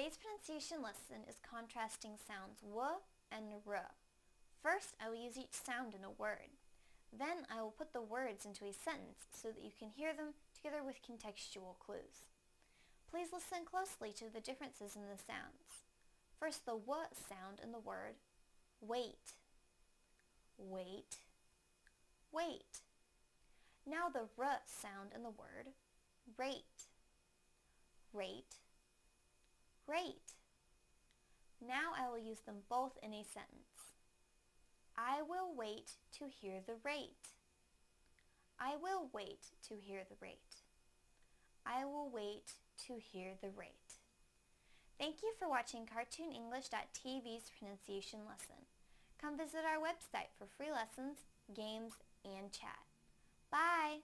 Today's pronunciation lesson is contrasting sounds w and r. First, I will use each sound in a word. Then I will put the words into a sentence so that you can hear them together with contextual clues. Please listen closely to the differences in the sounds. First, the w sound in the word wait, wait, wait. Now the r sound in the word rate, rate, rate. Now I will use them both in a sentence. I will wait to hear the rate. I will wait to hear the rate. I will wait to hear the rate. Thank you for watching CartoonEnglish.tv's pronunciation lesson. Come visit our website for free lessons, games, and chat. Bye!